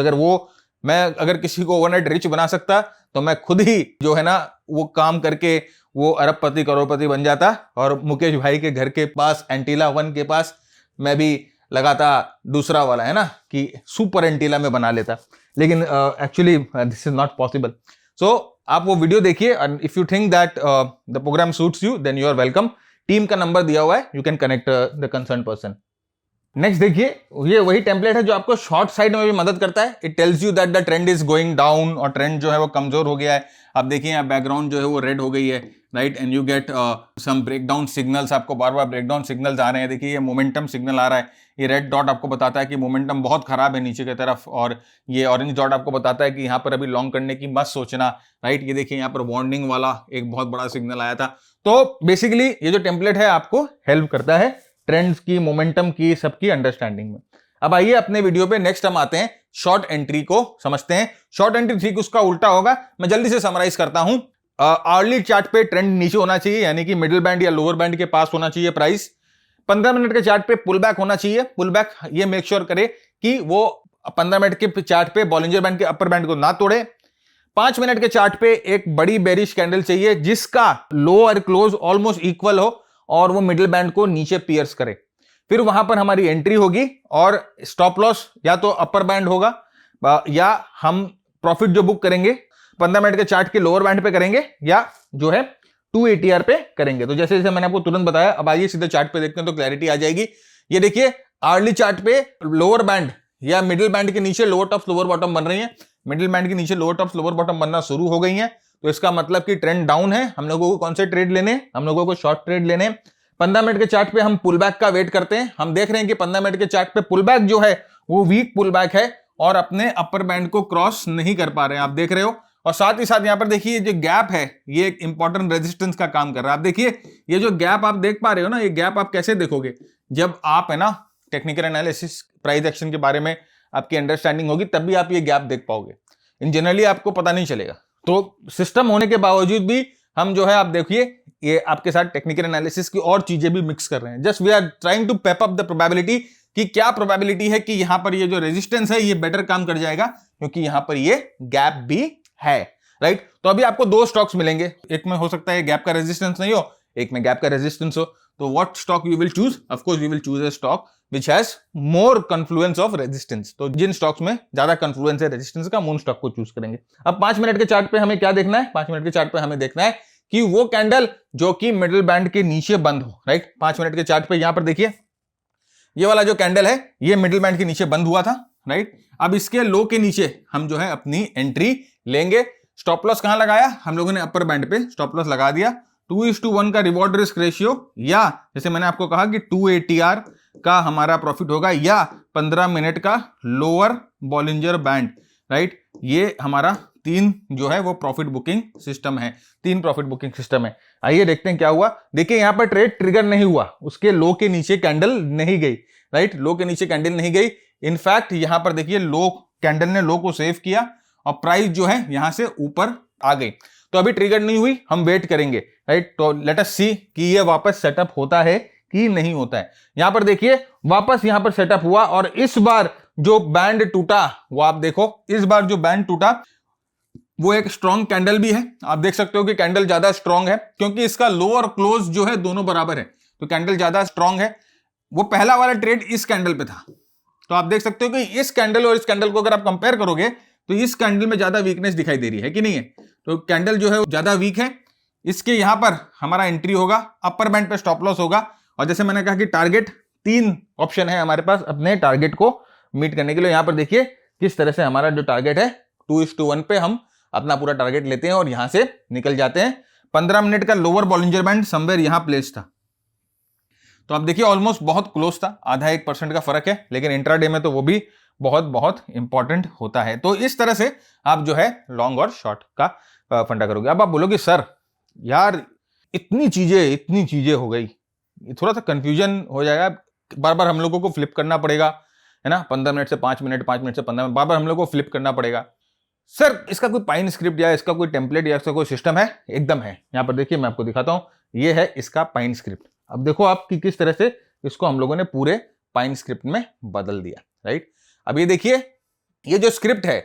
S1: अगर किसी को overnight rich बना सकता तो मैं खुद ही जो है ना वो काम करके वो अरबपति करोड़पति बन जाता और मुकेश भाई के घर के पास एंटीला 1 के पास मैं भी लगाता दूसरा वाला, है ना, कि सुपर एंटीला में बना लेता। लेकिन actually this is not possible. So आप वो वीडियो देखिए and if you think that the program suits you, then you are welcome. Team का नंबर दिया हुआ है, you can connect the concern person. Next देखिए, ये वही टेम्पलेट है जो आपको शॉर्ट साइड में भी मदद करता है। It tells you that the trend is going down और ट्रेंड जो है वो कमजोर हो गया है। आप देखिए यहाँ बैकग्राउंड जो है वो रेड हो गई है, right. And you get some breakdown signals, आपको बार बार ब्रेकडाउन सिग्नल्स आ रहे हैं। देखिए ये मोमेंटम सिग्नल आ रहा है, ये रेड डॉट आपको बताता है कि मोमेंटम बहुत खराब है नीचे की तरफ, और ये ऑरेंज डॉट आपको बताता है कि यहाँ पर अभी लॉन्ग करने की मत सोचना, राइट। ये देखिए यहाँ पर वार्निंग वाला एक बहुत बड़ा सिग्नल आया था। तो बेसिकली ये जो टेम्पलेट है आपको हेल्प करता है ट्रेंड्स की, मोमेंटम की, सबकी अंडरस्टैंडिंग में। अब आइए अपने वीडियो पे नेक्स्ट हम आते हैं शॉर्ट एंट्री को समझते हैं। शॉर्ट एंट्री ठीक उसका उल्टा होगा। मैं जल्दी से समराइज करता हूं। अर्ली चार्ट पे ट्रेंड नीचे होना चाहिए, यानी कि मिडिल बैंड या लोअर बैंड के पास होना चाहिए प्राइस। 15 मिनट के चार्ट पे पुल बैक होना चाहिए। पुल बैक ये मेक श्योर करे कि वो 15 मिनट के चार्ट पे बॉलिंजर बैंड के अपर बैंड को ना तोड़े। 5 मिनट के चार्ट पे एक बड़ी बेरिश कैंडल चाहिए जिसका लो और क्लोज ऑलमोस्ट इक्वल हो और वो मिडिल बैंड को नीचे पियर्स करे। फिर वहां पर हमारी एंट्री होगी और स्टॉप लॉस या तो अपर बैंड होगा या हम प्रॉफिट जो बुक करेंगे 15 मिनट के चार्ट के लोअर बैंड पे करेंगे या जो है 2 ATR पे करेंगे। तो जैसे जैसे मैंने आपको तुरंत बताया, अब आइए सीधे चार्ट पे देखते हैं तो क्लैरिटी आ जाएगी। ये देखिए अर्ली चार्ट पे लोअर बैंड या मिडिल बैंड के नीचे लोअर टॉप्स लोअर बॉटम बन रही है। मिडिल बैंड के नीचे लोअर टॉप्स लोअर बॉटम बनना शुरू हो गई है, तो इसका मतलब कि ट्रेंड डाउन है। हम लोगों को कौन से ट्रेड लेने, हम लोगों को शॉर्ट ट्रेड लेने। 15 मिनट के चार्ट पे हम पुल बैक का वेट करते हैं। हम देख रहे हैं कि 15 मिनट के चार्ट पे पुल बैक जो है वो वीक पुल बैक है और अपने अपर बैंड को क्रॉस नहीं कर पा रहे हैं, आप देख रहे हो। और साथ ही साथ यहां पर देखिए जो गैप है ये एक इंपॉर्टेंट रेजिस्टेंस का काम कर रहा है। आप देखिए ये जो गैप आप देख पा रहे हो ना, ये गैप आप कैसे देखोगे, जब आप है ना टेक्निकल एनालिसिस प्राइस एक्शन के बारे में आपकी अंडरस्टैंडिंग होगी तब भी आप ये गैप देख पाओगे। इन जनरली आपको पता नहीं चलेगा। तो सिस्टम होने के बावजूद भी हम जो है आप देखिए ये आपके साथ टेक्निकल एनालिसिस की और चीजें भी मिक्स कर रहे हैं। Just we are trying to pep up the probability कि क्या प्रोबेबिलिटी है कि यहां पर ये जो रेजिस्टेंस है ये बेटर काम कर जाएगा क्योंकि यहां पर ये गैप भी है, राइट। तो अभी आपको 2 स्टॉक्स मिलेंगे, एक में हो सकता है गैप का रेजिस्टेंस नहीं हो, एक में गैप का रेजिस्टेंस हो। तो what stock you will choose? Of course we will choose a stock which has more confluence of resistance. तो जिन स्टॉक्स में ज्यादा कन्फ्लुएंस है रेजिस्टेंस का, हम उन स्टॉक को चूज करेंगे। अब 5 मिनट के चार्ट पे हमें क्या देखना है? 5 मिनट के चार्ट पे हमें देखना है कि वो कैंडल जो कि मिडिल बैंड के नीचे बंद हो, राइट। 5 मिनट के चार्ट पे यहां पर देखिए ये वाला जो कैंडल है ये मिडिल बैंड के नीचे बंद हुआ था, राइट। अब इसके लो के नीचे हम जो है अपनी एंट्री लेंगे। स्टॉप लॉस कहां लगाया हम लोगों ने? अपर बैंड पे स्टॉप लॉस लगा दिया। 2:1 का रिवॉर्ड रिस्क रेशियो, या जैसे मैंने आपको कहा कि 2 ATR का हमारा प्रॉफिट होगा या 15 मिनट का लोअर बॉलिंजर बैंड, राइट। ये हमारा 3 जो है वो प्रॉफिट बुकिंग सिस्टम है, 3 प्रॉफिट बुकिंग सिस्टम है। आइए देखते हैं क्या हुआ। देखिए यहाँ पर ट्रेड ट्रिगर नहीं हुआ, उसके लो के नीचे कैंडल नहीं गई, राइट। लो के नीचे कैंडल नहीं गई। इनफैक्ट यहां पर देखिए लो, कैंडल ने लो को सेव किया और प्राइस जो है यहां से ऊपर आ गई। तो अभी ट्रिगर नहीं हुई, हम वेट करेंगे, राइट। तो लेट अस सी कि ये वापस सेटअप होता है कि नहीं होता है। यहां पर देखिए वापस यहां पर सेटअप हुआ और इस बार जो बैंड टूटा वो आप देखो, इस बार जो बैंड टूटा वो एक स्ट्रॉन्ग कैंडल भी है। आप देख सकते हो कि कैंडल ज्यादा स्ट्रॉन्ग है क्योंकि इसका लो और क्लोज जो है दोनों बराबर है, तो कैंडल ज्यादा स्ट्रॉन्ग है। वो पहला वाला ट्रेड इस कैंडल पे था, तो आप देख सकते हो कि इस कैंडल और इस कैंडल को अगर आप कंपेयर करोगे तो इस कैंडल में ज्यादा वीकनेस दिखाई दे रही है कि नहीं है। तो कैंडल जो है वो ज्यादा वीक है। इसके यहां पर हमारा एंट्री होगा, अपर बैंड पे स्टॉप लॉस होगा और जैसे मैंने कहा कि टारगेट 3 ऑप्शन है हमारे पास अपने टारगेट को मीट करने के लिए। यहां पर देखिए किस तरह से हमारा जो टारगेट है 2:1 पे हम अपना पूरा टारगेट लेते हैं और यहां से निकल जाते हैं। 15 मिनट का लोअर बॉलिंजर बैंड समवेयर यहां प्लेस था, तो आप देखिए ऑलमोस्ट बहुत क्लोज था, आधा 1% का फर्क है, लेकिन इंट्राडे में तो वो भी बहुत बहुत इंपॉर्टेंट होता है। तो इस तरह से आप जो है लॉन्ग और शॉर्ट का फंडा करोगे। अब आप बोलोगे सर यार इतनी चीजें हो गई, थोड़ा सा कंफ्यूजन हो जाएगा, बार बार हम लोगों को फ्लिप करना पड़ेगा, है ना। 15 मिनट से 5 मिनट, 5 मिनट से 15 मिनट, बार बार हम लोगों को फ्लिप करना पड़ेगा। सर इसका कोई पाइन स्क्रिप्ट या इसका कोई टेम्पलेट या इसका कोई सिस्टम है? एकदम है। यहां पर देखिए मैं आपको दिखाता हूं, ये है इसका पाइन स्क्रिप्ट। अब देखो आप कि किस तरह से इसको हम लोगों ने पूरे पाइन स्क्रिप्ट में बदल दिया, राइट। अब ये देखिए ये जो स्क्रिप्ट है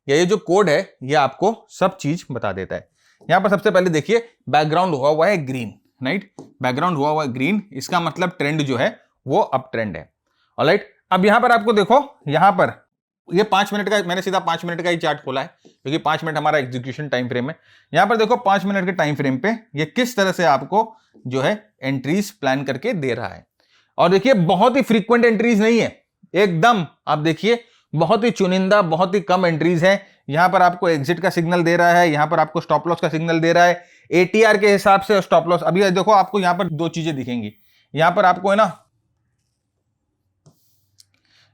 S1: या ये जो कोड है ये आपको सब चीज बता देता है। यहां पर सबसे पहले देखिए बैकग्राउंड हुआ है ग्रीन, राइट। बैकग्राउंड हुआ है ग्रीन, इसका मतलब ट्रेंड जो है वो अप ट्रेंड है, ऑलराइट। अब यहां पर आपको देखो, यहां पर ये 5 मिनट का, मैंने सीधा 5 मिनट का ही चार्ट खोला है क्योंकि 5 मिनट हमारा एग्जीक्यूशन टाइम फ्रेम है। यहां पर देखो 5 मिनट के टाइम फ्रेम पे ये किस तरह से आपको जो है एंट्रीज प्लान करके दे रहा है। और देखिए बहुत ही फ्रीक्वेंट एंट्रीज नहीं है, एकदम आप देखिए बहुत ही चुनिंदा, बहुत ही कम एंट्रीज है। यहां पर आपको एग्जिट का सिग्नल दे रहा है, यहां पर आपको स्टॉप लॉस का सिग्नल दे रहा है, एटीआर के हिसाब से स्टॉप लॉस। अभी देखो आपको यहां पर 2 चीजें दिखेंगी, यहां पर आपको है ना,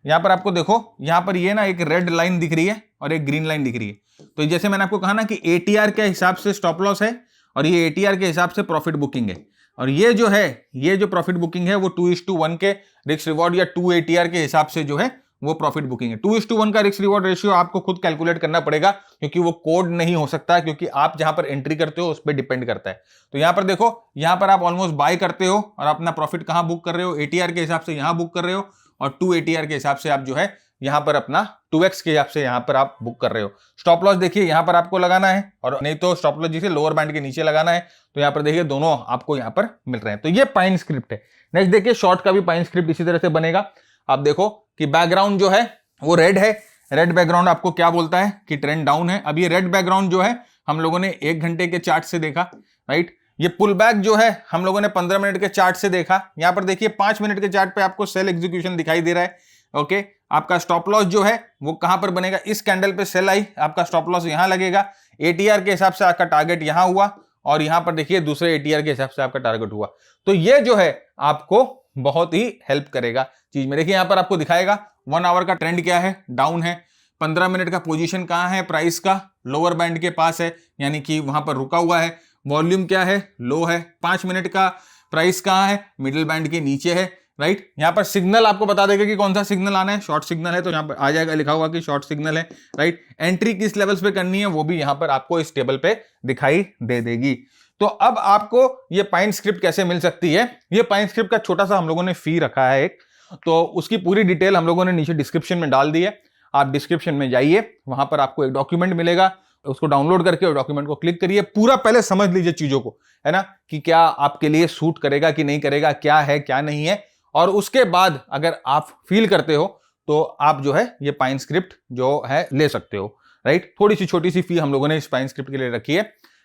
S1: यहां पर आपको देखो यहां पर ये ना एक रेड लाइन दिख रही है और एक ग्रीन लाइन दिख रही है। तो जैसे मैंने आपको कहा ना कि एटीआर के हिसाब से स्टॉप लॉस है और ये एटीआर के हिसाब से प्रॉफिट बुकिंग है। और ये जो है, ये जो प्रॉफिट बुकिंग है वो 2:1 के रिस्क रिवॉर्ड या 2 एटीआर के हिसाब से जो है वो प्रॉफिट बुकिंग है। 2:1 का रिस्क रिवॉर्ड रेशियो आपको खुद कैलकुलेट करना पड़ेगा क्योंकि वो कोड नहीं हो सकता, क्योंकि आप जहां पर एंट्री करते हो उस पर डिपेंड करता है। तो यहां पर देखो, यहां पर आप ऑलमोस्ट बाय करते हो और अपना प्रॉफिट कहां बुक कर रहे हो, एटीआर के हिसाब से यहां बुक कर रहे हो और 2 एटीआर के हिसाब से आप जो है यहां पर अपना 2x के हिसाब से यहां पर आप बुक कर रहे हो। स्टॉप लॉस देखिए यहां पर आपको लगाना है और नहीं तो स्टॉप लॉस जिसे लोअर बैंड के नीचे लगाना है। तो यहां पर देखिए दोनों आपको यहां पर मिल रहे हैं। तो ये पाइन स्क्रिप्ट है। नेक्स्ट देखिए शॉर्ट का भी पाइन स्क्रिप्ट इसी तरह से बनेगा। आप देखो कि बैकग्राउंड जो है वो रेड है। रेड बैकग्राउंड आपको क्या बोलता है कि ट्रेंड डाउन है। अब ये रेड बैकग्राउंड जो है हम लोगों ने 1 घंटे के चार्ट से देखा, राइट। ये पुल बैक जो है हम लोगों ने 15 मिनट के चार्ट से देखा। यहां पर देखिए 5 मिनट के चार्ट पे आपको सेल एग्जीक्यूशन दिखाई दे रहा है, ओके। आपका स्टॉप लॉस जो है वो कहां पर बनेगा, इस कैंडल पे सेल आई, आपका स्टॉप लॉस यहां लगेगा। एटीआर के हिसाब से आपका टारगेट यहां हुआ और यहां पर देखिए दूसरे एटीआर के हिसाब से आपका टारगेट हुआ। तो ये जो है आपको बहुत ही हेल्प करेगा चीज में। देखिए यहां पर आपको दिखाएगा 1 आवर का ट्रेंड क्या है, डाउन है। 15 मिनट का पोजीशन कहां है, प्राइस का लोअर बैंड के पास है, यानी कि वहां पर रुका हुआ है। वॉल्यूम क्या है, लो है। 5 मिनट का प्राइस कहां है, मिडिल बैंड के नीचे है, राइट। यहां पर सिग्नल आपको बता देगा कि कौन सा सिग्नल आना है, शॉर्ट सिग्नल है तो यहां पर आ जाएगा, लिखा हुआ कि शॉर्ट सिग्नल है, राइट। एंट्री किस लेवल्स पे करनी है वो भी यहां पर आपको इस टेबल पे दिखाई दे देगी। तो अब आपको ये पाइन स्क्रिप्ट कैसे मिल सकती है, ये पाइन स्क्रिप्ट का छोटा सा हम लोगों ने फी रखा है एक, तो उसकी पूरी डिटेल हम लोगों ने नीचे डिस्क्रिप्शन में डाल दी है। आप डिस्क्रिप्शन में जाइए, वहां पर आपको एक डॉक्यूमेंट मिलेगा, उसको डाउनलोड करके डॉक्यूमेंट को क्लिक करिए, पूरा पहले समझ लीजिए चीजों को, है ना, कि क्या आपके लिए सूट करेगा कि नहीं करेगा, क्या है क्या नहीं है। और उसके बाद अगर आप फील करते हो तो आप जो है ये पाइन स्क्रिप्ट जो है ले सकते हो, राइट। थोड़ी सी छोटी सी फी हम लोगों ने इस पाइन स्क्रिप्ट के लिए रखी है।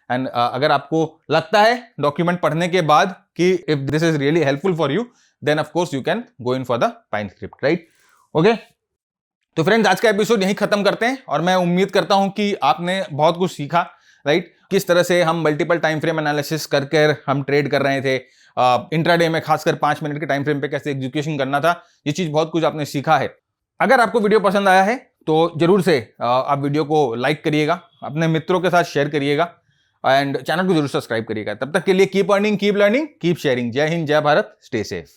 S1: एंड अगर आपको लगता है डॉक्यूमेंट पढ़ने के बाद कि if this is really helpful for you, then of course you can go in for the pine script, right. Okay, तो फ्रेंड्स आज का एपिसोड यहीं खत्म करते हैं और मैं उम्मीद करता हूं कि आपने बहुत कुछ सीखा, राइट। किस तरह से हम मल्टीपल टाइम फ्रेम एनालिसिस करके हम ट्रेड कर रहे थे, इंट्राडे में खासकर 5 मिनट के टाइम फ्रेम पे कैसे एग्जीक्यूशन करना था, ये चीज बहुत कुछ आपने सीखा है। अगर आपको वीडियो पसंद आया है तो जरूर से आप वीडियो को लाइक करिएगा, अपने मित्रों के साथ शेयर करिएगा एंड चैनल को जरूर सब्सक्राइब करिएगा। तब तक के लिए keep earning, keep learning, keep sharing. जय हिंद, जय भारत, स्टे सेफ।